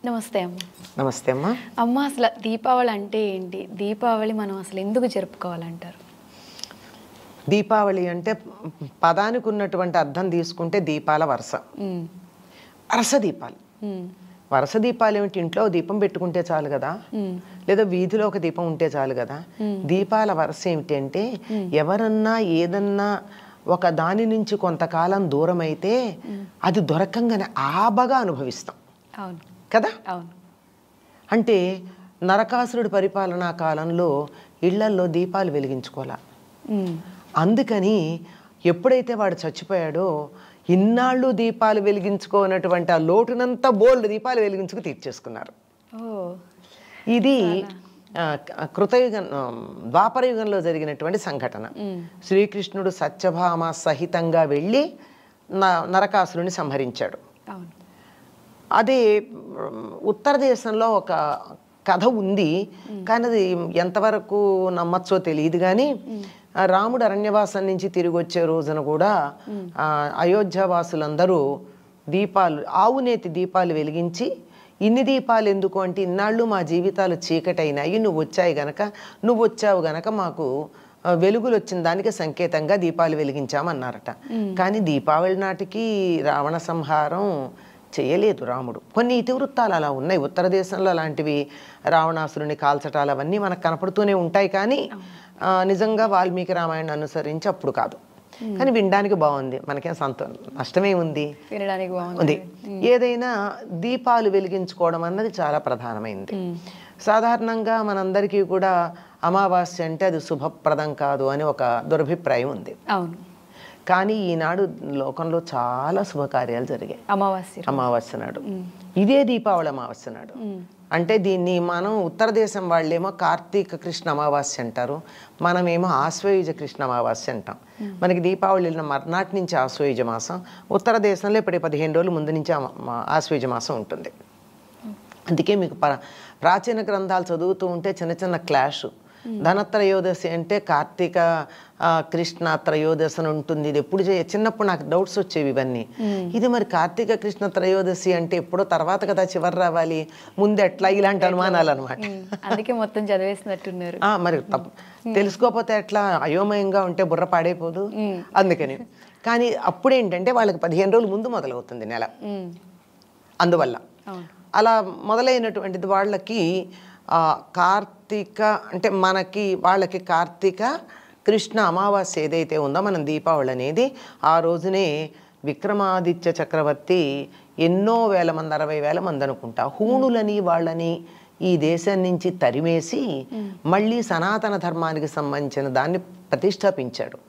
నమస్తే అమ్మ. నమస్తే అమ్మా. అమ్మ, అసలు దీపావళి అంటే ఏంటి? దీపావళి మనం అసలు ఎందుకు జరుపుకోవాలంటారు? దీపావళి అంటే పదానికి ఉన్నటువంటి అర్థం తీసుకుంటే దీపాల వరుస. వరుస దీపాలు. వరుస దీపాలు ఏమిటి? ఇంట్లో దీపం పెట్టుకుంటే చాలు కదా, లేదా వీధిలో ఒక దీపం ఉంటే చాలు కదా. దీపాల వరుస ఏమిటి అంటే ఎవరన్నా ఏదన్నా ఒక దాని నుంచి కొంతకాలం దూరం అయితే అది దొరకంగానే ఆబగా అనుభవిస్తాం. అవును కదా. అవును. అంటే నరకాసురుడి పరిపాలనా కాలంలో ఇళ్లల్లో దీపాలు వెలిగించుకోవాలా. అందుకని ఎప్పుడైతే వాడు చచ్చిపోయాడో ఇన్నాళ్ళు దీపాలు వెలిగించుకోనటువంటి ఆ లోటునంతా బోల్డ్ దీపాలు వెలిగించుకు తీర్చేసుకున్నారు. ఇది కృతయుగం ద్వాపరయుగంలో జరిగినటువంటి సంఘటన. శ్రీకృష్ణుడు సత్యభామ సహితంగా వెళ్ళి నరకాసురుని సంహరించాడు. అదే ఉత్తర దేశంలో ఒక కథ ఉంది, కానీ అది ఎంతవరకు నమ్మచ్చో తెలియదు. కానీ రాముడు అరణ్యవాసం నుంచి తిరిగి వచ్చే రోజున కూడా అయోధ్యవాసులందరూ దీపాలు, ఆవునేతి దీపాలు వెలిగించి, ఇన్ని దీపాలు ఎందుకు అంటే ఇన్నాళ్ళు మా జీవితాలు చీకటైనాయి, నువ్వు వచ్చావు గనక మాకు వెలుగులు వచ్చిన దానికి సంకేతంగా దీపాలు వెలిగించామన్నారట. కానీ దీపావళి నాటికి రావణ సంహారం చేయలేదు రాముడు. కొన్ని ఇతివృత్తాలు అలా ఉన్నాయి. ఉత్తర దేశంలో అలాంటివి రావణాసురుని కాల్చటాలు అవన్నీ మనకు కనపడుతూనే ఉంటాయి. కానీ నిజంగా వాల్మీకి రామాయణం అనుసరించి అప్పుడు కాదు. కానీ వినడానికి బాగుంది, మనకేం నష్టమే ఉంది, వినడానికి బాగుంది. ఏదైనా దీపాలు వెలిగించుకోవడం అన్నది చాలా ప్రధానమైంది. సాధారణంగా మనందరికీ కూడా అమావాస్య అంటే అది శుభప్రదం కాదు అని ఒక దురభిప్రాయం ఉంది. అవును. కానీ ఈనాడు లోకంలో చాలా శుభకార్యాలు జరిగాయి అమావాస్య నాడు. ఇదే దీపావళి అమావాస్య నాడు. అంటే దీన్ని మనం ఉత్తర దేశం వాళ్ళేమో కార్తీక కృష్ణ అమావాస్య అంటారు, మనమేమో ఆశ్వయుజ కృష్ణ అమావాస్య అంటాం. మనకి దీపావళి మర్నాటి నుంచి ఆశ్వయుజ మాసం, ఉత్తర దేశంలో ఇప్పుడు 15 రోజుల ముందు నుంచి ఆశ్వయుజ మాసం ఉంటుంది. అందుకే మీకు ప్రాచీన గ్రంథాలు చదువుతూ ఉంటే చిన్న చిన్న క్లాష్. ధనత్రయోదశి అంటే కార్తీక కృష్ణ త్రయోదశి అని ఉంటుంది. ఇది ఎప్పుడు చిన్నప్పుడు నాకు డౌట్స్ వచ్చేవి ఇవన్నీ. ఇది మరి కార్తీక కృష్ణ త్రయోదశి అంటే ఎప్పుడో తర్వాత కదా చివరి రావాలి, ముందు ఎట్లా, ఇలాంటి అనుమానాలు అనమాట. అందుకే మొత్తం చదివేసినట్టున్నారు. మరి తెలుసుకోకపోతే ఎట్లా, అయోమయంగా ఉంటే బుర్ర పాడైపోదు. అందుకని కానీ అప్పుడేంటంటే వాళ్ళకి 15 రోజుల ముందు మొదలవుతుంది నెల. అందువల్ల అలా మొదలైనటువంటిది వాళ్ళకి కార్తీక అంటే వాళ్ళకి కార్తీక కృష్ణ అమావాస్య ఏదైతే ఉందో మనం దీపావళి అనేది ఆ రోజునే విక్రమాదిత్య చక్రవర్తి ఎన్నో వేల మంది, 60,000 మంది అనుకుంటా, హూణులని వాళ్ళని ఈ దేశం నుంచి తరిమేసి మళ్ళీ సనాతన ధర్మానికి సంబంధించిన దాన్ని ప్రతిష్టాపించాడు.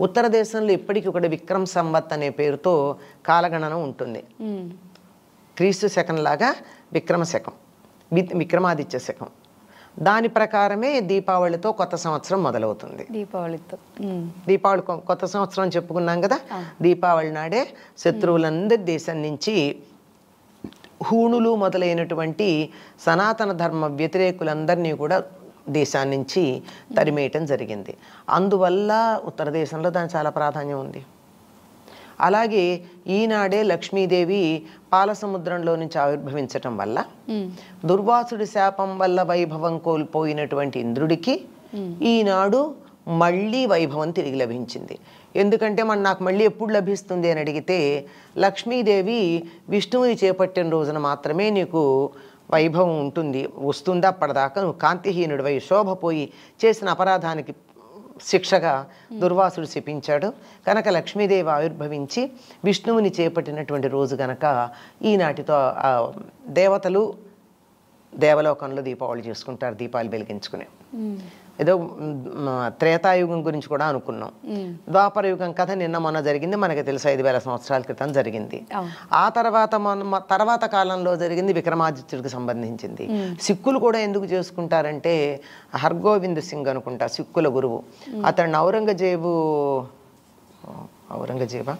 ఉత్తర దేశంలో ఇప్పటికీ ఒకటి విక్రమ్ సంవత్ అనే పేరుతో కాలగణన ఉంటుంది. క్రీస్తు శకం లాగా విక్రమ శకం, విక్రమాదిత్య శకం. దాని ప్రకారమే దీపావళితో కొత్త సంవత్సరం మొదలవుతుంది. దీపావళి కొత్త సంవత్సరం చెప్పుకున్నాం కదా. దీపావళి నాడే శత్రువులందరి దేశం నుంచి హూణులు మొదలైనటువంటి సనాతన ధర్మ వ్యతిరేకులందరినీ కూడా దేశాన్ని నుంచి తరిమేయటం జరిగింది. అందువల్ల ఉత్తర దేశంలో దానికి చాలా ప్రాధాన్యం ఉంది. అలాగే ఈనాడే లక్ష్మీదేవి పాలసముద్రంలో నుంచి ఆవిర్భవించటం వల్ల దుర్వాసుడి శాపం వల్ల వైభవం కోల్పోయినటువంటి ఇంద్రుడికి ఈనాడు మళ్ళీ వైభవం తిరిగి లభించింది. ఎందుకంటే నాకు మళ్ళీ ఎప్పుడు లభిస్తుంది అని అడిగితే, లక్ష్మీదేవి విష్ణువుని చేపట్టిన రోజున మాత్రమే నీకు వైభవం వస్తుంది. అప్పటిదాకా నువ్వు కాంతిహీనుడివై శోభపోయి చేసిన అపరాధానికి శిక్షగా దుర్వాసుడు శపించాడు. కనుక లక్ష్మీదేవి ఆవిర్భవించి విష్ణువుని చేపట్టినటువంటి రోజు గనక ఈనాటితో దేవతలు దేవలోకంలో దీపావళి చేసుకుంటారు, దీపాలు వెలిగించుకునే. ఏదో త్రేతాయుగం గురించి కూడా అనుకున్నాం. ద్వాపరయుగం కథ నిన్న మొన్న జరిగింది, మనకి తెలుసు 5,000 సంవత్సరాల క్రితం జరిగింది. ఆ తర్వాత కాలంలో జరిగింది విక్రమాదిత్యుడికి సంబంధించింది. సిక్కులు కూడా ఎందుకు చేసుకుంటారంటే హర్గోవింద్ సింగ్ అనుకుంటా సిక్కుల గురువు, అతన్ని ఔరంగజేబా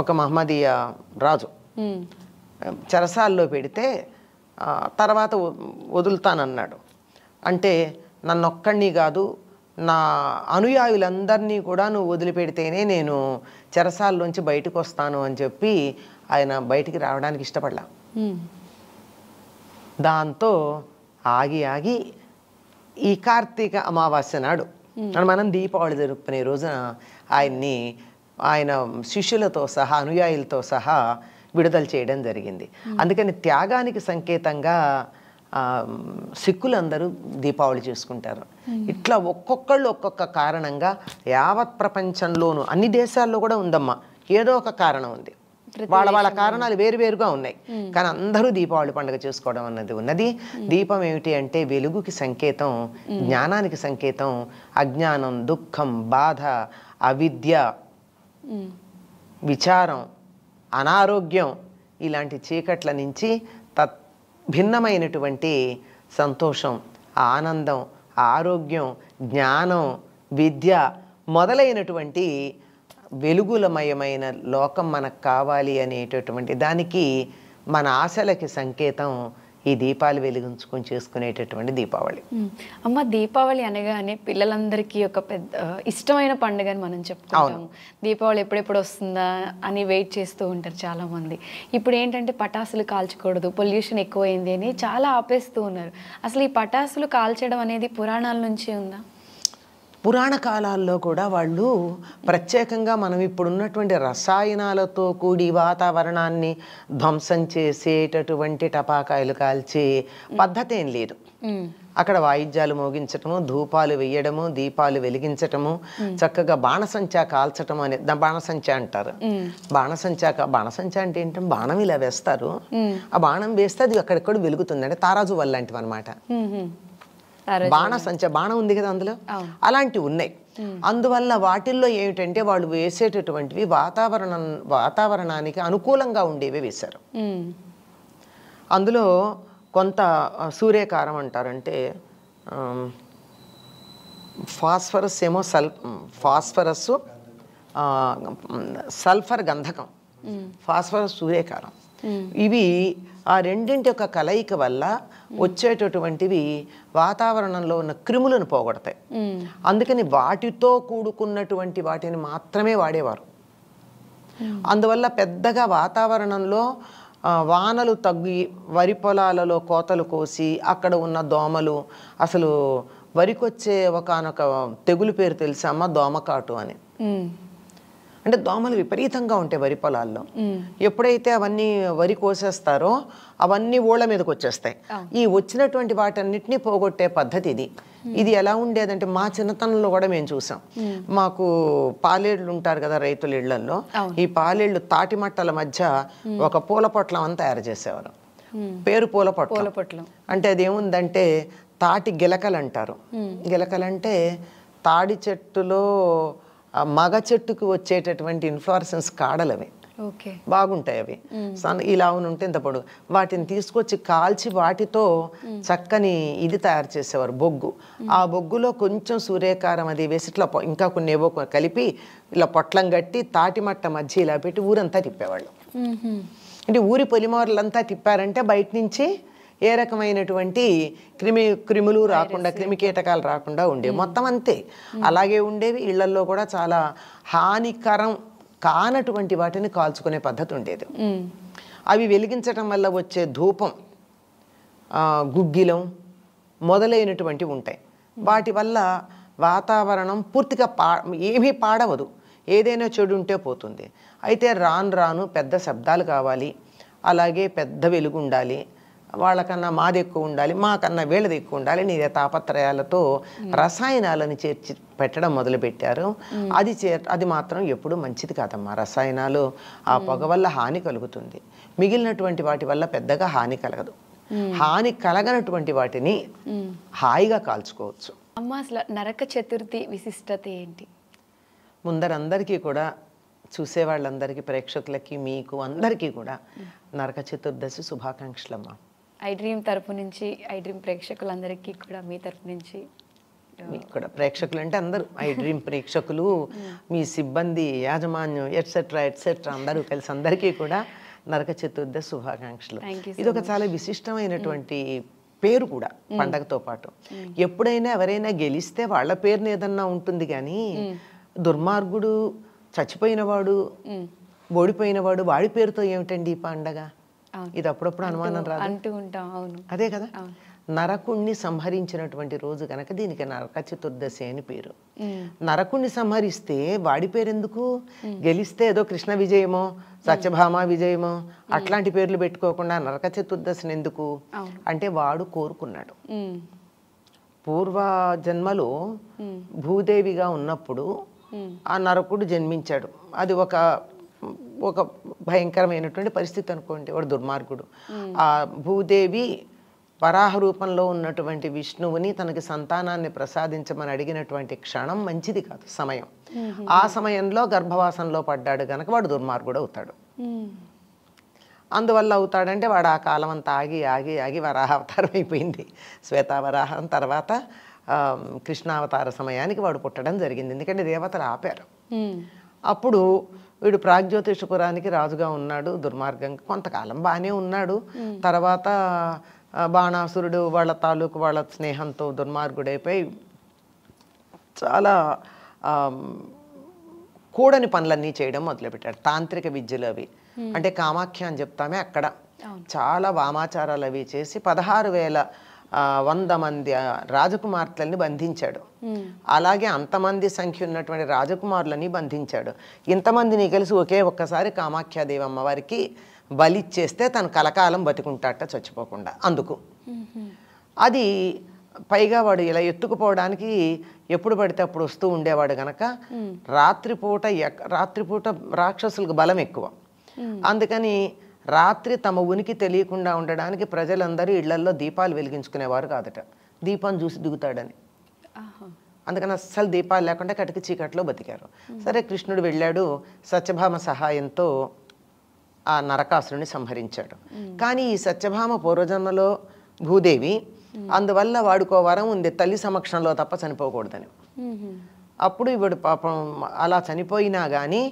ఒక మహమ్మదీయ రాజు చెరసాల్లో పెడితే తర్వాత వదులుతానన్నాడు. అంటే నన్నొక్కడిని కాదు, నా అనుయాయులందరినీ కూడా నువ్వు వదిలిపెడితేనే నేను చెరసాల్లోంచి బయటకు వస్తాను అని చెప్పి ఆయన బయటికి రావడానికి ఇష్టపడలా. దాంతో ఆగి ఆగి ఈ కార్తీక అమావాస్య నాడు మనం దీపావళి జరుపుకునే రోజున ఆయన శిష్యులతో సహా అనుయాయులతో సహా విడుదల చేయడం జరిగింది. అందుకని త్యాగానికి సంకేతంగా సిక్కులందరూ దీపావళి చేసుకుంటారు. ఇట్లా ఒక్కొక్కళ్ళు ఒక్కొక్క కారణంగా యావత్ ప్రపంచంలోనూ అన్ని దేశాల్లో కూడా ఉందమ్మా, ఏదో ఒక కారణం ఉంది. వాళ్ళ కారణాలు వేరువేరుగా ఉన్నాయి, కానీ అందరూ దీపావళి పండుగ చేసుకోవడం అన్నది ఉన్నది. దీపం ఏమిటి అంటే వెలుగుకి సంకేతం, జ్ఞానానికి సంకేతం. అజ్ఞానం, దుఃఖం, బాధ, అవిద్య, విచారం, అనారోగ్యం ఇలాంటి చీకట్ల నుంచి భిన్నమైనటువంటి సంతోషం, ఆనందం, ఆరోగ్యం, జ్ఞానం, విద్య మొదలైనటువంటి వెలుగులమయమైన లోకం మనకు కావాలి అనేటటువంటి దానికి మన ఆశలకి సంకేతం ఈ దీపాలు వెలిగించుకొని చేసుకునేటటువంటి దీపావళి. అమ్మ, దీపావళి అనగానే పిల్లలందరికీ ఒక పెద్ద ఇష్టమైన పండుగ అని మనం చెప్పుకుంటాము. దీపావళి ఎప్పుడెప్పుడు వస్తుందా అని వెయిట్ చేస్తూ ఉంటారు చాలామంది. ఇప్పుడు ఏంటంటే పటాసులు కాల్చకూడదు, పొల్యూషన్ ఎక్కువైంది అని చాలా ఆపేస్తూ ఉన్నారు. అసలు ఈ పటాసులు కాల్చడం అనేది పురాణాల నుంచి ఉందా? పురాణ కాలాల్లో కూడా వాళ్ళు ప్రత్యేకంగా మనం ఇప్పుడున్నటువంటి రసాయనాలతో కూడి వాతావరణాన్ని ధ్వంసం చేసేటటువంటి టపాకాయలు కాల్చే పద్ధతి ఏం లేదు. అక్కడ వాయిద్యాలు మోగించటము, ధూపాలు వేయడము, దీపాలు వెలిగించటము, చక్కగా బాణసంచా కాల్చటం అనే బాణసంచా అంటారు. బాణసంచా అంటే ఏంటంటే బాణం ఇలా వేస్తారు, ఆ బాణం వేస్తే అది అక్కడెక్కడ వెలుగుతుంది. అంటే తారాజు వల్ల లాంటివి అనమాట. బాణం ఉంది కదా అందులో, అలాంటివి ఉన్నాయి. అందువల్ల వాటిల్లో ఏమిటంటే వాళ్ళు వేసేటటువంటివి వాతావరణానికి అనుకూలంగా ఉండేవి వేశారు. అందులో కొంత సూర్యకారం అంటారంటే ఫాస్ఫరస్ ఏమో ఫాస్ఫరస్, సల్ఫర్ గంధకం, ఫాస్ఫరస్ సూర్యకారం, ఇవి ఆ రెండింటి యొక్క కలయిక వల్ల వచ్చేటటువంటివి వాతావరణంలో ఉన్న క్రిములను పోగొడతాయి. అందుకని వాటితో కూడుకున్నటువంటి వాటిని మాత్రమే వాడేవారు. అందువల్ల పెద్దగా వాతావరణంలో వానలు తగ్గి వరి పొలాలలో కోతలు కోసి అక్కడ ఉన్న దోమలు, అసలు వరికొచ్చే ఒకనొక తెగులు పేరు తెలుసమ్మా, దోమకాటు అని. అంటే దోమలు విపరీతంగా ఉంటాయి వరి పొలాల్లో. ఎప్పుడైతే అవన్నీ వరి కోసేస్తారో అవన్నీ ఊళ్ళ మీదకి వచ్చేస్తాయి. ఈ వచ్చినటువంటి వాటన్నిటినీ పోగొట్టే పద్ధతి ఇది. ఇది ఎలా ఉండేదంటే మా చిన్నతనంలో కూడా మేము చూసాం. మాకు పాలేళ్ళు ఉంటారు కదా రైతుల ఇళ్లలో, ఈ పాలేళ్ళు తాటి మట్టల మధ్య ఒక పూల పొట్లం అని తయారు చేసేవారు. పేరు పూల పొట్లం. అంటే అదేముందంటే తాటి గిలకలు అంటారు. గిలకలంటే తాడి చెట్టులో మగ చెట్టుకు వచ్చేటటువంటి ఇన్ఫ్లోరసెన్స్ కాడలు అవి, బాగుంటాయి అవి. ఇలా ఉంటే ఇంత పొడుగు. వాటిని తీసుకొచ్చి కాల్చి వాటితో చక్కని ఇది తయారు చేసేవారు, బొగ్గు. ఆ బొగ్గులో కొంచెం సూర్యకారం అది వేసి ఇట్లా ఇంకా కొన్ని ఏవో కలిపి ఇలా పొట్లం కట్టి తాటి మట్ట మధ్య ఇలా పెట్టి ఊరంతా తిప్పేవాళ్ళు. అంటే ఊరి పొలిమోరలంతా తిప్పారంటే బయట నుంచి ఏ రకమైనటువంటి క్రిములు రాకుండా, క్రిమి కీటకాలు రాకుండా ఉండేవి. మొత్తం అంతే అలాగే ఉండేవి. ఇళ్లల్లో కూడా చాలా హానికరం కానటువంటి వాటిని కాల్చుకునే పద్ధతి ఉండేది. అవి వెలిగించటం వల్ల వచ్చే ధూపం, గుగ్గిలం మొదలైనటువంటివి ఉంటాయి. వాటి వల్ల వాతావరణం పూర్తిగా ఏమీ పాడవదు, ఏదైనా చెడు ఉంటే పోతుంది. అయితే రాను పెద్ద శబ్దాలు కావాలి, అలాగే పెద్ద వెలుగు ఉండాలి, వాళ్ళకన్నా మాది ఎక్కువ ఉండాలి, మాకన్నా వీళ్ళది ఎక్కువ ఉండాలి, నీ తాపత్రయాలతో రసాయనాలను చేర్చి పెట్టడం మొదలుపెట్టారు. అది మాత్రం ఎప్పుడూ మంచిది కాదమ్మా. రసాయనాలు ఆ పొగ వల్ల హాని కలుగుతుంది, మిగిలినటువంటి వాటి వల్ల పెద్దగా హాని కలగదు. హాని కలగనటువంటి వాటిని హాయిగా కాల్చుకోవచ్చు. అమ్మ, అసలు నరక చతుర్థి విశిష్టత ఏంటి? ముందరందరికీ కూడా, చూసేవాళ్ళందరికీ, ప్రేక్షకులకి, మీకు అందరికీ కూడా నరక చతుర్దశి శుభాకాంక్షలమ్మా. ఐ డ్రీమ్ తరపు నుంచి, ఐ డ్రీమ్ ప్రేక్షకులందరికీ కూడా మీ తరపు నుంచి, మీకు కూడా ప్రేక్షకులు అంటే అందరూ, ఐ డ్రీమ్ ప్రేక్షకులు, మీ సిబ్బంది, యాజమాన్యం, ఎట్సెట్రా అందరూ కలిసి అందరికీ కూడా నరక చతుర్దశి శుభాకాంక్షలు. ఇది ఒక చాలా విశిష్టమైనటువంటి పేరు కూడా పండగతో పాటు. ఎప్పుడైనా ఎవరైనా గెలిస్తే వాళ్ళ పేరుని ఏదన్నా ఉంటుంది, కానీ దుర్మార్గుడు, చచ్చిపోయినవాడు, ఓడిపోయిన వాడు వాడి పేరుతో ఏమిటండి ఈ పండగ? ఇది అప్పుడప్పుడు అనుమానం రాదు? అంటూ ఉంటాం. అవును, అదే కదా. నరకుణ్ణి సంహరించినటువంటి రోజు కనుక దీనికి నరక చతుర్దశి అని పేరు. నరకుణ్ణి సంహరిస్తే వాడి పేరు ఎందుకు? గెలిస్తే ఏదో కృష్ణ విజయమో సత్యభామ విజయమో అట్లాంటి పేర్లు పెట్టుకోకుండా నరక చతుర్దశిని ఎందుకు అంటే వాడు కోరుకున్నాడు. పూర్వ జన్మలో భూదేవిగా ఉన్నప్పుడు ఆ నరకుడు జన్మించాడు. అది ఒక భయంకరమైనటువంటి పరిస్థితి అనుకోండి. వాడు దుర్మార్గుడు. ఆ భూదేవి వరాహ రూపంలో ఉన్నటువంటి విష్ణువుని తనకి సంతానాన్ని ప్రసాదించమని అడిగినటువంటి క్షణం మంచిది కాదు, సమయం. ఆ సమయంలో గర్భవాసంలో పడ్డాడు గనక వాడు దుర్మార్గుడు అవుతాడు. అందువల్ల అవుతాడంటే వాడు ఆ కాలం అంతా ఆగి ఆగి ఆగి వరాహావతారం అయిపోయింది. శ్వేతావరాహం తర్వాత కృష్ణావతార సమయానికి వాడు పుట్టడం జరిగింది. ఎందుకంటే దేవతలు ఆపారు. అప్పుడు వీడు ప్రాగ్జ్యోతిషపురానికి రాజుగా ఉన్నాడు. దుర్మార్గంగా కొంతకాలం బాగానే ఉన్నాడు. తర్వాత బాణాసురుడు వాళ్ళ తాలూకు వాళ్ళ స్నేహంతో దుర్మార్గుడైపోయి చాలా కూడని పనులన్నీ చేయడం మొదలుపెట్టాడు. తాంత్రిక విద్యలు అవి అంటే కామాఖ్య అని చెప్తామే, అక్కడ చాలా వామాచారాలు అవి చేసి 16,100 మంది రాజకుమార్తెల్ని బంధించాడు. అలాగే అంతమంది సంఖ్య ఉన్నటువంటి రాజకుమారులని బంధించాడు. ఇంతమందిని కలిసి ఒక్కసారి కామాఖ్యాదేవి అమ్మవారికి బలిచ్చేస్తే తను కలకాలం బతికుంటాట చచ్చిపోకుండా. అందుకు అది పైగా వాడు ఇలా ఎత్తుకుపోవడానికి ఎప్పుడు పడితే అప్పుడు వస్తూ ఉండేవాడు గనక రాత్రిపూట రాక్షసులకు బలం ఎక్కువ. అందుకని రాత్రి తమ ఉనికి తెలియకుండా ఉండడానికి ప్రజలందరూ ఇళ్లల్లో దీపాలు వెలిగించుకునేవారు కాదట. దీపం చూసి దిగుతాడని. అందుకని అస్సలు దీపాలు లేకుండా కటికి చీకట్లో బతికారు. సరే, కృష్ణుడు వెళ్ళాడు. సత్యభామ సహాయంతో ఆ నరకాసురుని సంహరించాడు. కానీ ఈ సత్యభామ పూర్వజన్మలో భూదేవి, అందువల్ల వాడుకో వరం ఉంది, తల్లి సమక్షంలో తప్ప చనిపోకూడదని. అప్పుడు ఇవిడు పాపం అలా చనిపోయినా కానీ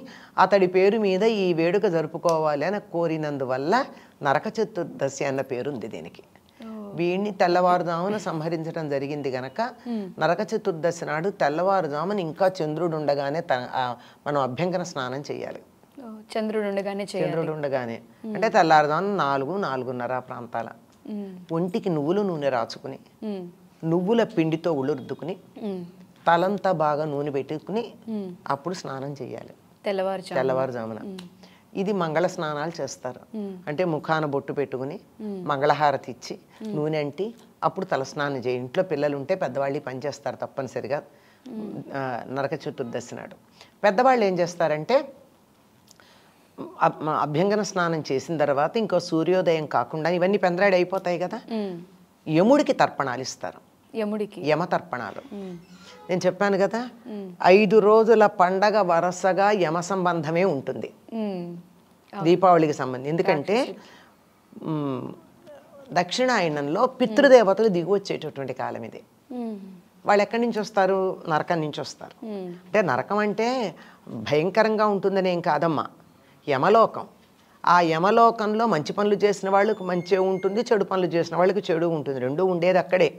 అతడి పేరు మీద ఈ వేడుక జరుపుకోవాలి అని కోరినందువల్ల నరక చతుర్దశి అన్న పేరుంది దీనికి. వీడిని తెల్లవారుజామున సంహరించడం జరిగింది గనక నరక చతుర్దశి నాడు తెల్లవారుజామున ఇంకా చంద్రుడు ఉండగానే మనం అభ్యంగన స్నానం చేయాలి. చంద్రుడు ఉండగానే అంటే తెల్లారుజామున 4-4:30 ప్రాంతాల. ఒంటికి నువ్వుల నూనె రాచుకుని నువ్వుల పిండితో ఉళ్ళురుద్దుకుని తలంతా బాగా నూనె పెట్టుకుని అప్పుడు స్నానం చేయాలి తెల్లవారుజామున. ఇది మంగళ స్నానాలు చేస్తారు. అంటే ముఖాన బొట్టు పెట్టుకుని మంగళహారతి ఇచ్చి నూనె అంటి అప్పుడు తలస్నానం చేయి. ఇంట్లో పిల్లలు ఉంటే పెద్దవాళ్ళు పని చేస్తారు తప్పనిసరిగా నరక చతుర్దశి నాడు. పెద్దవాళ్ళు ఏం చేస్తారంటే అభ్యంగన స్నానం చేసిన తర్వాత ఇంకో సూర్యోదయం కాకుండా ఇవన్నీ పెందరాడి అయిపోతాయి కదా, యముడికి తర్పణాలు ఇస్తారు. యమ తర్పణాలు నేను చెప్పాను కదా, 5 రోజుల పండగ వరుసగా యమ సంబంధమే ఉంటుంది దీపావళికి సంబంధించి. ఎందుకంటే దక్షిణాయనంలో పితృదేవతలు దిగి వచ్చేటటువంటి కాలం ఇది. వాళ్ళు ఎక్కడి నుంచి వస్తారు? నరకం నుంచి వస్తారు. అంటే నరకం అంటే భయంకరంగా ఉంటుందనేం కాదమ్మా, యమలోకం. ఆ యమలోకంలో మంచి పనులు చేసిన వాళ్ళకి మంచి ఉంటుంది, చెడు పనులు చేసిన వాళ్ళకి చెడు ఉంటుంది. రెండూ ఉండేది అక్కడే.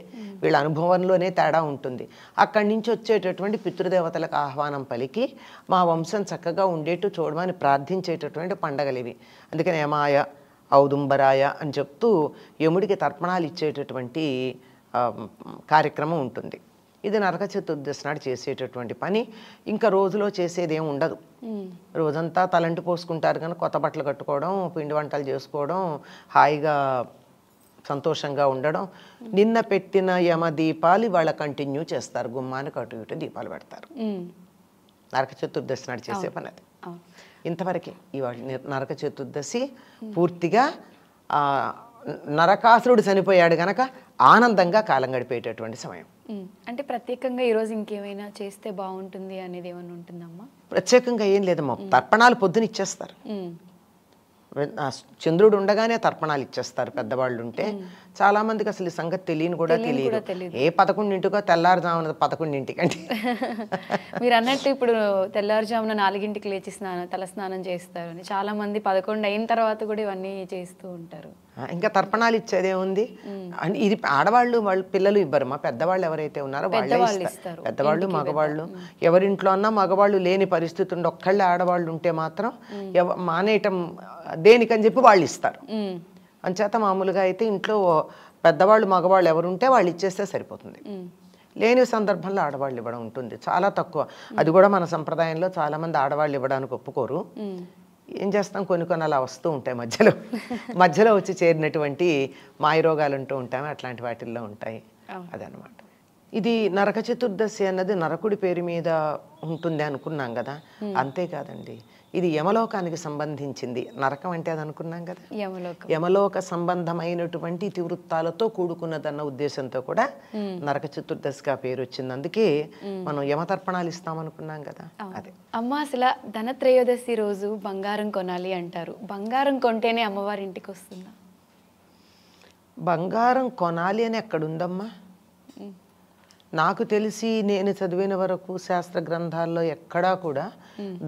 వీళ్ళ అనుభవంలోనే తేడా ఉంటుంది. అక్కడి నుంచి వచ్చేటటువంటి పితృదేవతలకు ఆహ్వానం పలికి మా వంశం చక్కగా ఉండేట్టు చూడమని ప్రార్థించేటటువంటి పండగలు ఇవి. అందుకని యమాయ ఔదుంబరాయ అని చెప్తూ యముడికి తర్పణాలు ఇచ్చేటటువంటి కార్యక్రమం ఉంటుంది. ఇది నరక చతుర్దశి నాడు చేసేటటువంటి పని. ఇంకా రోజులో చేసేదేం ఉండదు. రోజంతా తలంటి పోసుకుంటారు కానీ కొత్త బట్టలు కట్టుకోవడం, పిండి వంటలు చేసుకోవడం, హాయిగా సంతోషంగా ఉండడం. నిన్న పెట్టిన యమ దీపాలు ఇవాళ కంటిన్యూ చేస్తారు. గుమ్మానికి అటు ఇటు దీపాలు పెడతారు. నరక చతుర్దశి నాడు చేసే పని అది. ఇంతవరకే ఇవాళ నరక చతుర్దశి. పూర్తిగా నరకాసురుడు చనిపోయాడు గనక ఆనందంగా కాలం గడిపేటటువంటి సమయం. అంటే ప్రత్యేకంగా ఈరోజు ఇంకేమైనా చేస్తే బాగుంటుంది అనేది ఏమైనా ఉంటుందమ్మా? ప్రత్యేకంగా ఏం లేదమ్మా. తర్పణాలు పొద్దున ఇచ్చేస్తారు. చంద్రుడు ఉండగానే తర్పణాలు ఇచ్చేస్తారు పెద్దవాళ్ళు ఉంటే. చాలా మందికి అసలు ఈ సంగతి తెలియని కూడా తెలియదు. ఏ 11ంటికో తెల్లారుజామున 11ంటికి అంటే మీరు అన్నట్టు ఇప్పుడు తెల్లారుజామున 4ంటికి లేచి తల స్నానం చేస్తారు అని, చాలా మంది 11 అయిన తర్వాత కూడా ఇవన్నీ చేస్తూ ఉంటారు. ఇంకా తర్పణాలు ఇచ్చేదే ఉంది. ఇది ఆడవాళ్ళు వాళ్ళ పిల్లలు ఇవ్వరు, మా పెద్దవాళ్ళు ఎవరైతే ఉన్నారో వాళ్ళే ఇస్తారు. పెద్దవాళ్ళు మగవాళ్ళు ఎవరింట్లో అన్నా మగవాళ్ళు లేని పరిస్థితి ఉండి ఒక్కళ్ళే ఆడవాళ్ళు ఉంటే మాత్రం మానేయటం దేనికని చెప్పి వాళ్ళు ఇస్తారు. అంచేత మామూలుగా అయితే ఇంట్లో పెద్దవాళ్ళు మగవాళ్ళు ఎవరుంటే వాళ్ళు ఇచ్చేస్తే సరిపోతుంది. లేని సందర్భంలో ఆడవాళ్ళు ఇవ్వడం ఉంటుంది, చాలా తక్కువ. అది కూడా మన సంప్రదాయంలో చాలా మంది ఆడవాళ్ళు ఇవ్వడానికి ఒప్పుకోరు. ఏం చేస్తాం, కొన్ని కొన్ని అలా వస్తూ ఉంటాయి మధ్యలో వచ్చి చేరినటువంటి మాయరోగాలు ఉంటూ ఉంటాయి, అట్లాంటి వాటిల్లో ఉంటాయి. అదనమాట. ఇది నరక చతుర్దశి అన్నది నరకుడి పేరు మీద ఉంటుంది అనుకున్నాం కదా, అంతేకాదండి, ఇది యమలోకానికి సంబంధించింది. నరకం అంటే అది అనుకున్నాం కదా, యమలోక సంబంధమైనటువంటి ఇతివృత్తాలతో కూడుకున్నదన్న ఉద్దేశంతో కూడా నరక చతుర్దశిగా పేరు వచ్చింది. అందుకే మనం యమతర్పణాలు ఇస్తామనుకున్నాం కదా. అదే అమ్మ, అసలు ధనత్రయోదశి రోజు బంగారం కొనాలి అంటారు. బంగారం కొంటేనే అమ్మవారి ఇంటికి వస్తుందా? బంగారం కొనాలి అని ఎక్కడుందమ్మా? నాకు తెలిసి నేను చదివిన వరకు శాస్త్ర గ్రంథాల్లో ఎక్కడా కూడా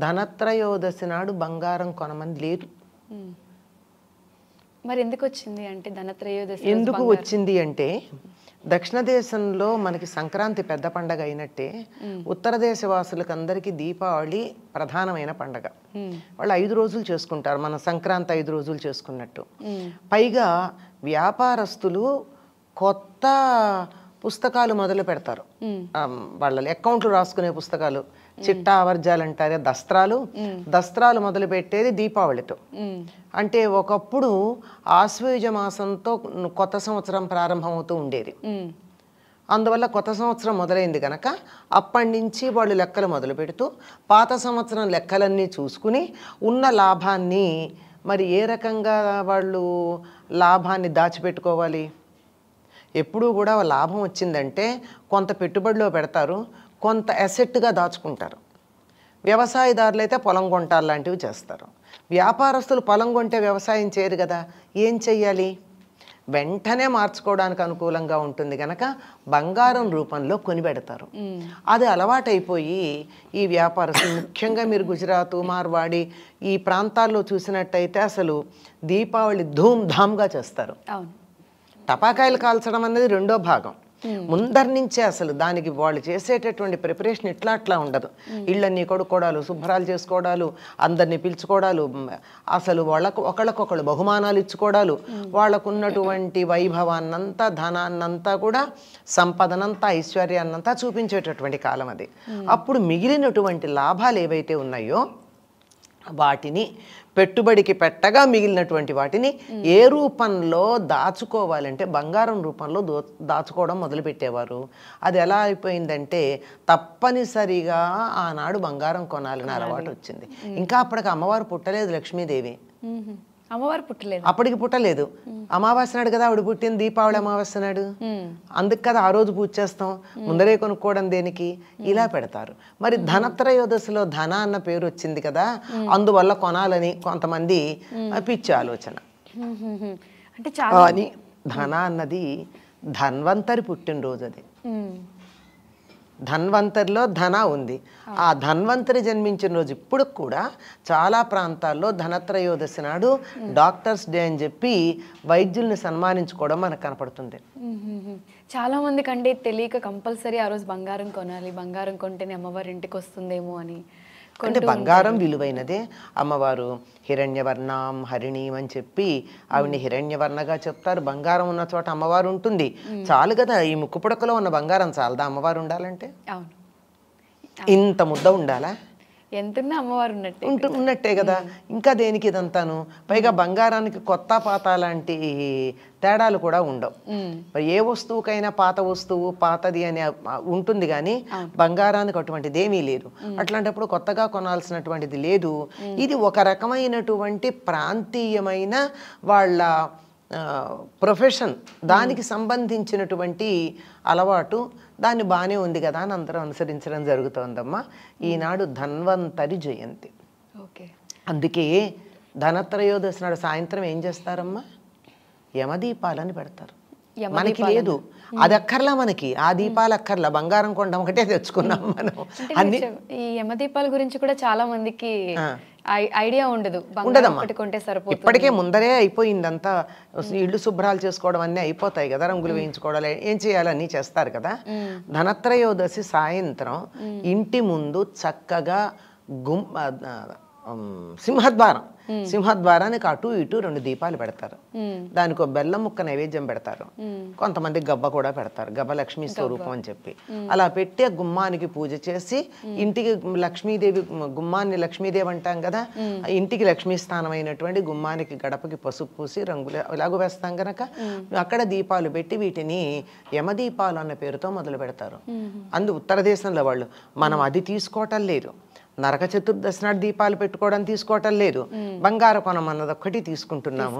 ధనత్రయోదశి నాడు బంగారం కొనమని లేదు. మరి ఎందుకు వచ్చింది అంటే ధనత్రయోదశి ఎందుకు వచ్చింది అంటే, దక్షిణ దేశంలో మనకి సంక్రాంతి పెద్ద పండగ అయినట్టే ఉత్తర దేశ వాసులకు అందరికీ దీపావళి ప్రధానమైన పండగ. వాళ్ళు 5 రోజులు చేసుకుంటారు, మన సంక్రాంతి 5 రోజులు చేసుకున్నట్టు. పైగా వ్యాపారస్తులు కొత్త పుస్తకాలు మొదలు పెడతారు, వాళ్ళ అకౌంట్లు రాసుకునే పుస్తకాలు, చిట్టా వర్జాలు అంటారే, దస్త్రాలు మొదలు పెట్టేది దీపావళితో. అంటే ఒకప్పుడు ఆశ్వయుజ మాసంతో కొత్త సంవత్సరం ప్రారంభమవుతూ ఉండేది. అందువల్ల కొత్త సంవత్సరం మొదలైంది కనుక అప్పటి నుంచి వాళ్ళు లెక్కలు మొదలు పెడుతూ పాత సంవత్సరం లెక్కలన్నీ చూసుకుని ఉన్న లాభాన్ని మరి ఏ రకంగా వాళ్ళు లాభాన్ని దాచిపెట్టుకోవాలి. ఎప్పుడూ కూడా లాభం వచ్చిందంటే కొంత పెట్టుబడిలో పెడతారు, కొంత అసెట్గా దాచుకుంటారు. వ్యవసాయదారులు అయితే పొలం కొంటారు లాంటివి చేస్తారు. వ్యాపారస్తులు పొలం కొంటే వ్యవసాయం చేయరు కదా, ఏం చెయ్యాలి? వెంటనే మార్చుకోవడానికి అనుకూలంగా ఉంటుంది కనుక బంగారం రూపంలో కొనిపెడతారు. అది అలవాటైపోయి ఈ వ్యాపారస్తులు, ముఖ్యంగా మీరు గుజరాత్, మార్వాడి ఈ ప్రాంతాల్లో చూసినట్టయితే అసలు దీపావళి ధూమ్ధామ్గా చేస్తారు. టపాకాయలు కాల్చడం అనేది రెండో భాగం. ముందరి నుంచే అసలు దానికి వాళ్ళు చేసేటటువంటి ప్రిపరేషన్ అట్లా ఉండదు. ఇళ్ళన్నీ కొడుకోవడాలు, శుభ్రాలు చేసుకోవడాలు, అందరినీ పిలుచుకోవడాలు, అసలు ఒకళ్ళకొకళ్ళు బహుమానాలు ఇచ్చుకోవడాలు, వాళ్ళకున్నటువంటి వైభవాన్నంతా, ధనాన్నంతా కూడా, సంపదనంతా, ఐశ్వర్యాన్నంతా చూపించేటటువంటి కాలం అది. అప్పుడు మిగిలినటువంటి లాభాలు ఏవైతే ఉన్నాయో వాటిని పెట్టుబడికి పెట్టగా మిగిలినటువంటి వాటిని ఏ రూపంలో దాచుకోవాలంటే బంగారం రూపంలో దాచుకోవడం మొదలుపెట్టేవారు. అది ఎలా అయిపోయిందంటే తప్పనిసరిగా ఆనాడు బంగారం కొనాలని అలవాటు వచ్చింది. ఇంకా అప్పటికి అమ్మవారు పుట్టలేదు, లక్ష్మీదేవి అమ్మవారు పుట్టలేదు, అప్పటికి పుట్టలేదు. అమావాస్య నాడు కదా ఆవిడ పుట్టింది, దీపావళి అమావాస్య నాడు. అందుకు కదా ఆ రోజు పూజ చేస్తాం, ముందరే కొనుక్కోవడం దేనికి, ఇలా పెడతారు. మరి ధనత్రయోదశిలో ధన అన్న పేరు వచ్చింది కదా, అందువల్ల కొనాలని కొంతమంది పిచ్చి ఆలోచన. అంటే ధన అన్నది ధన్వంతరి పుట్టినరోజు, అది ధన్వంతరిలో ధన ఉంది. ఆ ధన్వంతరి జన్మించిన రోజు ఇప్పుడు కూడా చాలా ప్రాంతాల్లో ధనత్రయోదశి నాడు డాక్టర్స్ డే అని చెప్పి వైద్యుల్ని సన్మానించుకోవడం మనకు కనపడుతుంది. చాలా మంది కంటే తెలియక కంపల్సరీ ఆ రోజు బంగారం కొనాలి, బంగారం కొంటేనే అమ్మవారి ఇంటికి వస్తుందేమో అని. అంటే బంగారం విలువైనదే. అమ్మవారు హిరణ్యవర్ణం హరిణీం అని చెప్పి ఆవిడ్ని హిరణ్యవర్ణగా చెప్తారు. బంగారం ఉన్న చోట అమ్మవారు ఉంటుంది. చాలు కదా, ఈ ముక్కు పుడకలో ఉన్న బంగారం చాలదా అమ్మవారు ఉండాలంటే? ఇంత ముద్ద ఉండాలా? ఎంతున్నా అమ్మవారు ఉన్నట్టే కదా. ఇంకా దేనికి ఇదంతాను? పైగా బంగారానికి కొత్త పాత లాంటి తేడాలు కూడా ఉండవు. ఏ వస్తువుకైనా పాత వస్తువు పాతది అని ఉంటుంది కానీ బంగారానికి అటువంటిది ఏమీ లేదు. అట్లాంటప్పుడు కొత్తగా కొనాల్సినటువంటిది లేదు. ఇది ఒక రకమైనటువంటి ప్రాంతీయమైన వాళ్ళ ప్రొఫెషన్, దానికి సంబంధించినటువంటి అలవాటు. దాన్ని బాగానే ఉంది కదా అని అందరం అనుసరించడం జరుగుతోందమ్మా. ఈనాడు ధన్వంతరి జయంతి. అందుకే ధనత్రయోదశి నాడు సాయంత్రం ఏం చేస్తారమ్మా? యమదీపాలని పెడతారు. మనకి లేదు, అది అక్కర్లా, మనకి ఆ దీపాలు అక్కర్లా, బంగారం కొండ ఒకటే తెచ్చుకున్నాం మనం. అన్ని ఈ యమదీపాల గురించి కూడా చాలా మందికి ఐడియా ఉండదు. ఉండదమ్మా, కొంటే సరిపోతుంది. ఇప్పటికే ముందరే అయిపోయింది అంతా. ఇళ్ళు శుభ్రాలు చేసుకోవడం అన్నీ అయిపోతాయి కదా, రంగులు వేయించుకోవడాలు ఏం చేయాలి అన్నీ చేస్తారు కదా. ధనత్రయోదశి సాయంత్రం ఇంటి ముందు చక్కగా సింహద్వారానికి అటు ఇటు 2 దీపాలు పెడతారు. దానికి ఒక బెల్లం ముక్క నైవేద్యం పెడతారు. కొంతమంది గబ్బ కూడా పెడతారు, గబ్బ లక్ష్మీ స్వరూపం అని చెప్పి. అలా పెట్టి ఆ గుమ్మానికి పూజ చేసి ఇంటికి లక్ష్మీదేవి, గుమ్మాన్ని లక్ష్మీదేవి అంటాం కదా, ఇంటికి లక్ష్మీ స్థానం అయినటువంటి గుమ్మానికి గడపకి పసుపు పూసి రంగులు ఎలాగో వేస్తాం కనుక అక్కడ దీపాలు పెట్టి వీటిని యమదీపాలు అన్న పేరుతో మొదలు పెడతారు. ఉత్తర దేశంలో వాళ్ళు. మనం అది తీసుకోవటం లేదు, నరక చతుర్దశి నాడు దీపాలు పెట్టుకోవడం తీసుకోవటం లేదు, బంగారు కొనం అన్నది ఒక్కటి తీసుకుంటున్నాము.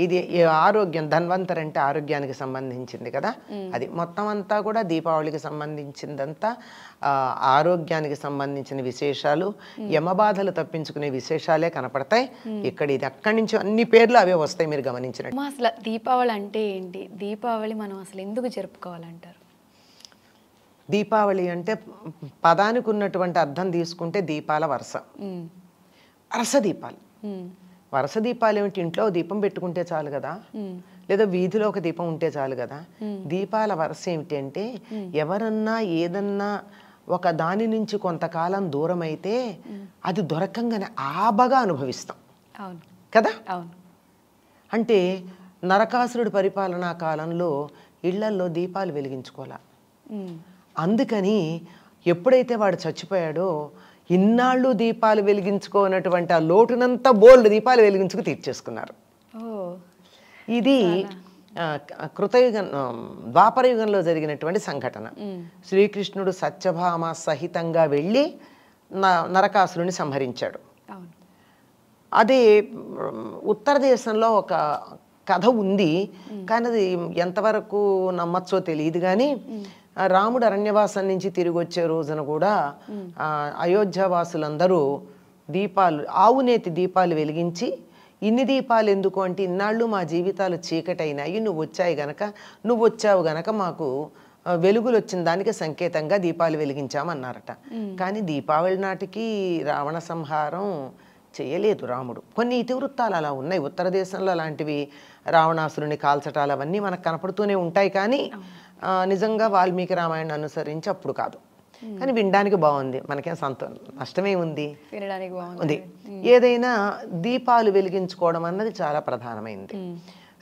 ఇది ఆరోగ్యం, ధన్వంతరి అంటే ఆరోగ్యానికి సంబంధించింది కదా, అది మొత్తం అంతా కూడా దీపావళికి సంబంధించిందంతా ఆరోగ్యానికి సంబంధించిన విశేషాలు, యమబాధలు తప్పించుకునే విశేషాలే కనపడతాయి ఇక్కడ. ఇది అక్కడి నుంచి అన్ని పేర్లు అవే వస్తాయి మీరు గమనించినట్టు. అసలు దీపావళి అంటే ఏంటి? దీపావళి మనం అసలు ఎందుకు జరుపుకోవాలంటారు? దీపావళి అంటే పదానికి ఉన్నటువంటి అర్థం తీసుకుంటే దీపాల వరుస, వరుస దీపాలు. వరుస దీపాలు ఏమిటి? ఇంట్లో దీపం పెట్టుకుంటే చాలు కదా, లేదా వీధిలో ఒక దీపం ఉంటే చాలు కదా. దీపాల వరుస ఏమిటి అంటే ఎవరన్నా ఏదన్నా ఒక దాని నుంచి కొంతకాలం దూరం అయితే అది దొరకంగానే ఆబగా అనుభవిస్తాం కదా. అంటే నరకాసురుడి పరిపాలనా కాలంలో ఇళ్లల్లో దీపాలు వెలిగించుకోవాలి. అందుకని ఎప్పుడైతే వాడు చచ్చిపోయాడో ఇన్నాళ్ళు దీపాలు వెలిగించుకోనటువంటి ఆ లోటునంతా బోల్డ్ దీపాలు వెలిగించుకు తీర్చేసుకున్నారు. ఇది కృతయుగం, ద్వాపరయుగంలో జరిగినటువంటి సంఘటన. శ్రీకృష్ణుడు సత్యభామ సహితంగా వెళ్ళి నరకాసురుని సంహరించాడు. అదే ఉత్తర దేశంలో ఒక కథ ఉంది, కానీ అది ఎంతవరకు నమ్మచ్చో తెలియదు. కానీ రాముడు అరణ్యవాసం నుంచి తిరిగి వచ్చే రోజున కూడా అయోధ్యవాసులందరూ దీపాలు, ఆవునేతి దీపాలు వెలిగించి, ఇన్ని దీపాలు ఎందుకు అంటే ఇన్నాళ్ళు మా జీవితాలు చీకటైనాయి, నువ్వు వచ్చావు గనక మాకు వెలుగులు వచ్చిన దానికి సంకేతంగా దీపాలు వెలిగించామన్నారట. కానీ దీపావళి నాటికి రావణ సంహారం చేయలేదు రాముడు. కొన్ని ఇతివృత్తాలు అలా ఉన్నాయి ఉత్తర దేశంలో, అలాంటివి రావణాసురుని కాల్చటాలు అవన్నీ మనకు కనపడుతూనే ఉంటాయి. కానీ నిజంగా వాల్మీకి రామాయణం అనుసరించి అప్పుడు కాదు. కానీ వినడానికి బాగుంది, మనకేం నష్టమే ఉంది, ఉంది. ఏదైనా దీపాలు వెలిగించుకోవడం అన్నది చాలా ప్రధానమైంది.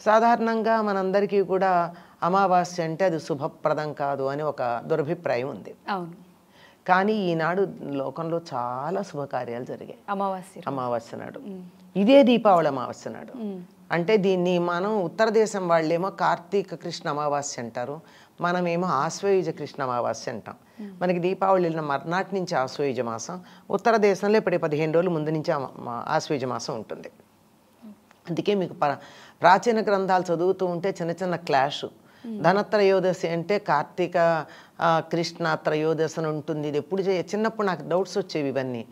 సాధారణంగా మనందరికీ కూడా అమావాస్య అంటే అది శుభప్రదం కాదు అని ఒక దురభిప్రాయం ఉంది. కానీ ఈనాడు లోకంలో చాలా శుభకార్యాలు జరిగాయి అమావాస్య నాడు. ఇదే దీపావళి అమావాస్య నాడు. అంటే దీన్ని మనం ఉత్తర దేశం వాళ్ళేమో కార్తీక కృష్ణ అమావాస్య అంటారు, మనమేమో ఆశ్వయుజ కృష్ణ అమావాస్య అంటాం. మనకి దీపావళి మర్నాటి నుంచి ఆశ్వయుజ మాసం, ఉత్తర దేశంలో ఇప్పుడు 15 రోజుల ముందు నుంచి ఆశ్వయుజ మాసం ఉంటుంది. అందుకే మీకు ప్రాచీన గ్రంథాలు చదువుతూ ఉంటే చిన్న చిన్న క్లాష్. ధనత్రయోదశి అంటే కార్తీక కృష్ణ త్రయోదశి అని ఉంటుంది. ఇది ఎప్పుడు చిన్నప్పుడు నాకు డౌట్స్ వచ్చేవి ఇవన్నీ.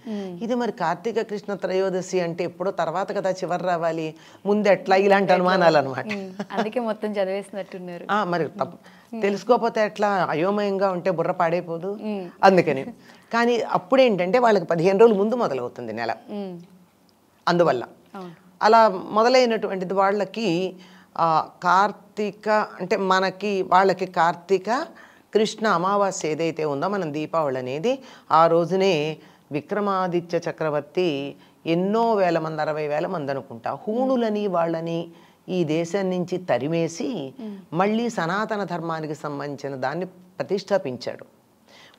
ఇది మరి కార్తీక కృష్ణ త్రయోదశి అంటే ఎప్పుడో తర్వాత కదా చివరి రావాలి, ముందు ఎట్లా, ఇలాంటి అనుమానాలు అనమాట. అందుకే మొత్తం చదివేసినట్టున్నారు. మరి తెలుసుకోకపోతే ఎట్లా, అయోమయంగా ఉంటే బుర్ర పాడైపోదు, అందుకని. కానీ అప్పుడేంటంటే వాళ్ళకి 15 రోజుల ముందు మొదలవుతుంది నెల. అందువల్ల అలా మొదలైనటువంటిది వాళ్ళకి కార్తీక అంటే వాళ్ళకి కార్తీక కృష్ణ అమావాస్య ఏదైతే ఉందో మనం దీపావళి అనేది ఆ రోజునే విక్రమాదిత్య చక్రవర్తి ఎన్నో వేల మంది, 60,000 మంది అనుకుంటా, హూణులని వాళ్ళని ఈ దేశం నుంచి తరిమేసి మళ్ళీ సనాతన ధర్మానికి సంబంధించిన దాన్ని ప్రతిష్టాపించాడు.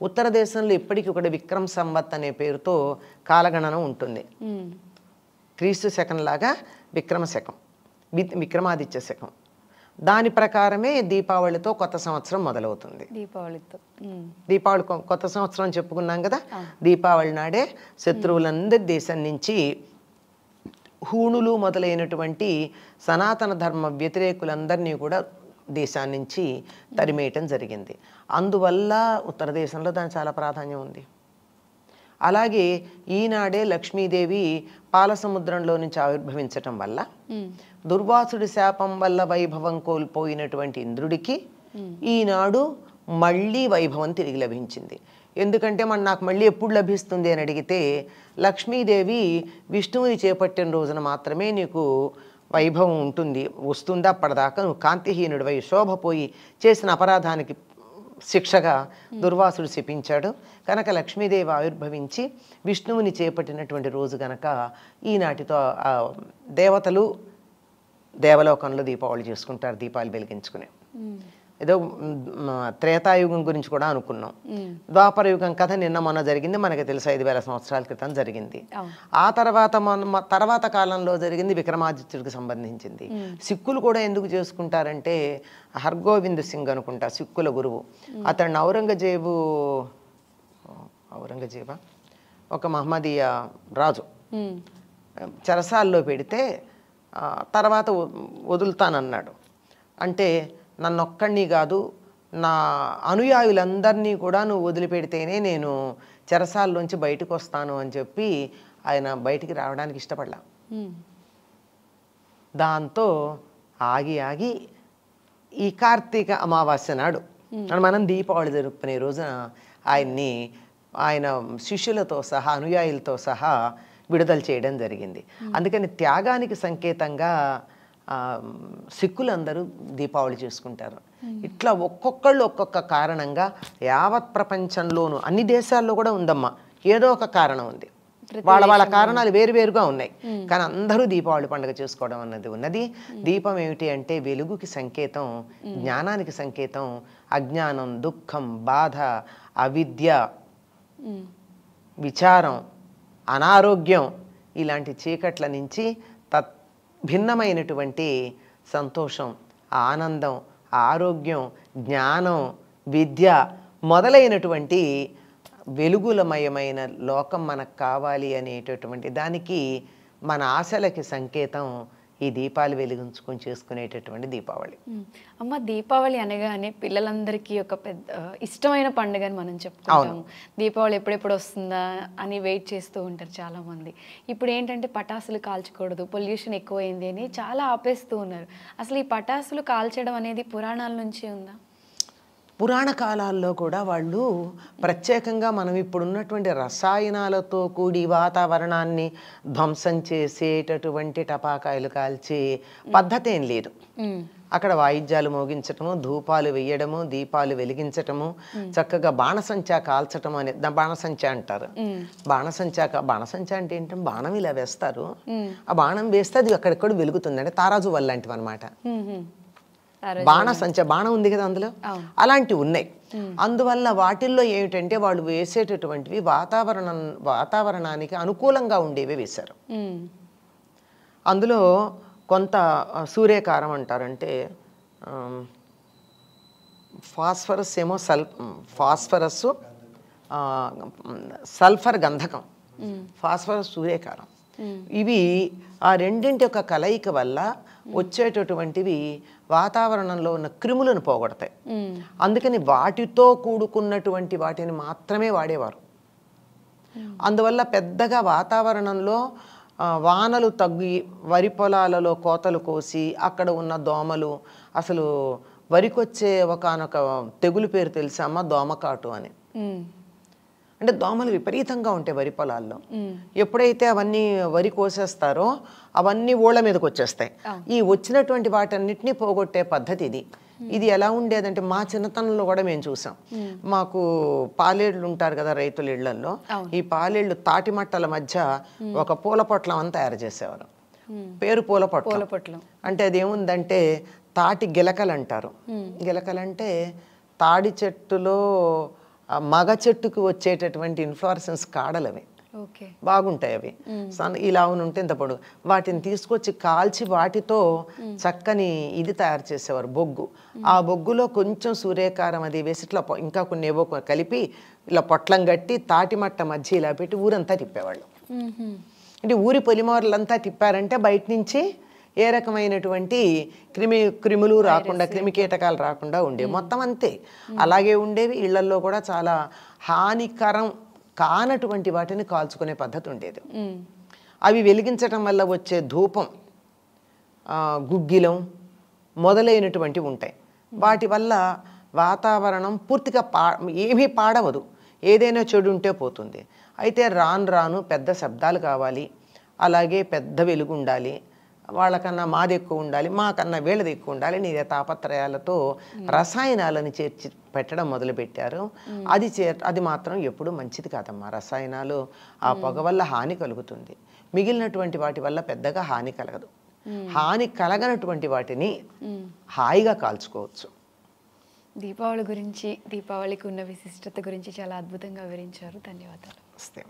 ఉత్తర దేశంలో ఇప్పటికీ కూడా విక్రమ్ సంవత్ అనే పేరుతో కాలగణన ఉంటుంది. క్రీస్తు శకం లాగా విక్రమ శకం, విక్రమాదిత్య శకం. దాని ప్రకారమే దీపావళితో కొత్త సంవత్సరం మొదలవుతుంది. దీపావళి కొత్త సంవత్సరం చెప్పుకున్నాం కదా. దీపావళి నాడే శత్రువులందరి దేశం నుంచి హూణులు మొదలైనటువంటి సనాతన ధర్మ వ్యతిరేకులందరినీ కూడా దేశాన్ని నుంచి తరిమేయటం జరిగింది. అందువల్ల ఉత్తర దేశంలో దానికి చాలా ప్రాధాన్యం ఉంది. అలాగే ఈనాడే లక్ష్మీదేవి పాలసముద్రంలో నుంచి ఆవిర్భవించటం వల్ల దుర్వాసుడి శాపం వల్ల వైభవం కోల్పోయినటువంటి ఇంద్రుడికి ఈనాడు మళ్ళీ వైభవం తిరిగి లభించింది. ఎందుకంటే నాకు మళ్ళీ ఎప్పుడు లభిస్తుంది అని అడిగితే లక్ష్మీదేవి విష్ణువుని చేపట్టిన రోజున మాత్రమే నీకు వైభవం ఉంటుంది, వస్తుంది. అప్పటిదాకా నువ్వు కాంతిహీనుడివై శోభపోయి చేసిన అపరాధానికి శిక్షగా దుర్వాసుడు శపించాడు. కనుక లక్ష్మీదేవి ఆవిర్భవించి విష్ణువుని చేపట్టినటువంటి రోజు గనక ఈనాటితో దేవతలు దేవలోకంలో దీపావళి చేసుకుంటారు, దీపాలు వెలిగించుకుని. ఏదో త్రేతాయుగం గురించి కూడా అనుకున్నాం. ద్వాపర యుగం కథ నిన్న మొన్న జరిగింది, మనకి తెలుసు 5000 సంవత్సరాల క్రితం జరిగింది. ఆ తర్వాత కాలంలో జరిగింది విక్రమాదిత్యుడికి సంబంధించింది. సిక్కులు కూడా ఎందుకు చేసుకుంటారంటే హర్గోవింద్ సింగ్ అనుకుంటా సిక్కుల గురువు, అతన్ని ఔరంగజేబా ఒక మహమ్మదీయ రాజు చెరసాల్లో పెడితే తర్వాత వదులుతానన్నాడు. అంటే నన్నొక్కడిని కాదు నా అనుయాయులందరినీ కూడా నువ్వు వదిలిపెడితేనే నేను చెరసాల్లోంచి బయటకు వస్తాను అని చెప్పి ఆయన బయటికి రావడానికి ఇష్టపడలా. దాంతో ఆగి ఈ కార్తీక అమావాస్య నాడు మనం దీపావళి జరుపుకునే రోజున ఆయన శిష్యులతో సహా అనుయాయులతో సహా విడుదల చేయడం జరిగింది. అందుకని త్యాగానికి సంకేతంగా సిక్కులందరూ దీపావళి చేసుకుంటారు. ఇట్లా ఒక్కొక్కళ్ళు ఒక్కొక్క కారణంగా యావత్ ప్రపంచంలోనూ అన్ని దేశాల్లో కూడా ఉందమ్మా, ఏదో ఒక కారణం ఉంది. వాళ్ళ కారణాలు వేరువేరుగా ఉన్నాయి, కానీ అందరూ దీపావళి పండుగ చేసుకోవడం అన్నది ఉన్నది. దీపం ఏమిటి అంటే వెలుగుకి సంకేతం, జ్ఞానానికి సంకేతం. అజ్ఞానం, దుఃఖం, బాధ, అవిద్య, విచారం, అనారోగ్యం ఇలాంటి చీకట్ల నుంచి భిన్నమైనటువంటి సంతోషం, ఆనందం, ఆరోగ్యం, జ్ఞానం, విద్య మొదలైనటువంటి వెలుగులమయమైన లోకం మనకు కావాలి అనేటటువంటి దానికి మన ఆశలకి సంకేతం ఈ దీపాలు వెలిగించుకొని చేసుకునేటటువంటి దీపావళి. అమ్మ, దీపావళి అనగానే పిల్లలందరికీ ఒక పెద్ద ఇష్టమైన పండుగ అని మనం చెప్పుకుంటాము. దీపావళి ఎప్పుడెప్పుడు వస్తుందా అని వెయిట్ చేస్తూ ఉంటారు చాలా మంది. ఇప్పుడు ఏంటంటే పటాసులు కాల్చకూడదు, పొల్యూషన్ ఎక్కువైంది అని చాలా ఆపేస్తూ ఉన్నారు. అసలు ఈ పటాసులు కాల్చడం అనేది పురాణాల నుంచి ఉందా? పురాణ కాలాల్లో కూడా వాళ్ళు ప్రత్యేకంగా మనం ఇప్పుడున్నటువంటి రసాయనాలతో కూడి వాతావరణాన్ని ధ్వంసం చేసేటటువంటి టపాకాయలు కాల్చే పద్ధతి ఏం లేదు. అక్కడ వాయిద్యాలు మోగించటము, ధూపాలు వేయడము, దీపాలు వెలిగించటము, చక్కగా బాణసంచా కాల్చటం అనే బాణసంచా అంటారు. బాణసంచా అంటే ఏంటంటే బాణం ఇలా వేస్తారు, ఆ బాణం వేస్తే అది అక్కడెక్కడ వెలుగుతుంది. అంటే తారాజు వల్ల లాంటివి అనమాట. బాణం ఉంది కదా అందులో, అలాంటివి ఉన్నాయి. అందువల్ల వాటిల్లో ఏమిటంటే వాళ్ళు వేసేటటువంటివి వాతావరణానికి అనుకూలంగా ఉండేవి వేశారు. అందులో కొంత సూర్యకారం అంటారంటే ఫాస్ఫరస్ ఏమో ఫాస్ఫరస్, సల్ఫర్ గంధకం, ఫాస్ఫరస్ సూర్యకారం, ఇవి ఆ రెండింటి యొక్క కలయిక వల్ల వచ్చేటటువంటివి వాతావరణంలో ఉన్న క్రిములను పోగొడతాయి. అందుకని వాటితో కూడుకున్నటువంటి వాటిని మాత్రమే వాడేవారు. అందువల్ల పెద్దగా వాతావరణంలో వానలు తగ్గి వరి పొలాలలో కోతలు కోసి అక్కడ ఉన్న దోమలు, అసలు వరికొచ్చే ఒకనొక తెగులు పేరు తెలుసమ్మా, దోమకాటు అని. అంటే దోమలు విపరీతంగా ఉంటాయి వరి పొలాల్లో. ఎప్పుడైతే అవన్నీ వరి కోసేస్తారో అవన్నీ ఊళ్ళ మీదకి వచ్చేస్తాయి. ఈ వచ్చినటువంటి వాటన్నిటినీ పోగొట్టే పద్ధతి ఇది. ఇది ఎలా ఉండేదంటే మా చిన్నతనంలో కూడా మేము చూసాం. మాకు పాలేళ్ళు ఉంటారు కదా రైతుల ఇళ్లలో, ఈ పాలేళ్ళు తాటి మట్టల మధ్య ఒక పూల పొట్లం అని తయారు చేసేవారు. పేరు పూల పొట్లం. అంటే అదేముందంటే తాటి గిలకలు అంటారు. గిలకలంటే తాడి చెట్టులో మగ చెట్టుకు వచ్చేటటువంటి ఇన్ఫ్లోరసెన్స్ కాడలు అవి, బాగుంటాయి అవి. ఇలా ఉంటే ఇంత పొడుగు. వాటిని తీసుకొచ్చి కాల్చి వాటితో చక్కని ఇది తయారు చేసేవారు, బొగ్గు. ఆ బొగ్గులో కొంచెం సూర్యకారం అది వేసి ఇట్లా ఇంకా కొన్ని ఏవో కలిపి ఇలా పొట్లం కట్టి తాటి మట్ట మధ్య ఇలా పెట్టి ఊరంతా తిప్పేవాళ్ళు. అంటే ఊరి పొలిమోరలంతా తిప్పారంటే బయట నుంచి ఏ రకమైనటువంటి క్రిములు రాకుండా, క్రిమి కీటకాలు రాకుండా ఉండేవి. మొత్తం అంతే అలాగే ఉండేవి. ఇళ్లల్లో కూడా చాలా హానికరం కానటువంటి వాటిని కాల్చుకునే పద్ధతి ఉండేది. అవి వెలిగించటం వల్ల వచ్చే ధూపం, గుగ్గిలం మొదలైనటువంటివి ఉంటాయి. వాటి వల్ల వాతావరణం పూర్తిగా ఏమీ పాడవదు, ఏదైనా చెడు ఉంటే పోతుంది. అయితే రాను రాను పెద్ద శబ్దాలు కావాలి, అలాగే పెద్ద వెలుగు ఉండాలి, వాళ్ళకన్నా మాది ఎక్కువ ఉండాలి, మాకన్నా వీళ్ళది ఎక్కువ ఉండాలి, నీ తాపత్రయాలతో రసాయనాలను చేర్చి పెట్టడం మొదలుపెట్టారు. అది మాత్రం ఎప్పుడూ మంచిది కాదమ్మా. రసాయనాలు ఆ పొగ వల్ల హాని కలుగుతుంది, మిగిలినటువంటి వాటి వల్ల పెద్దగా హాని కలగదు. హాని కలగనటువంటి వాటిని హాయిగా కాల్చుకోవచ్చు. దీపావళి గురించి, దీపావళికి ఉన్న విశిష్టత గురించి చాలా అద్భుతంగా వివరించారు. ధన్యవాదాలు. వస్తే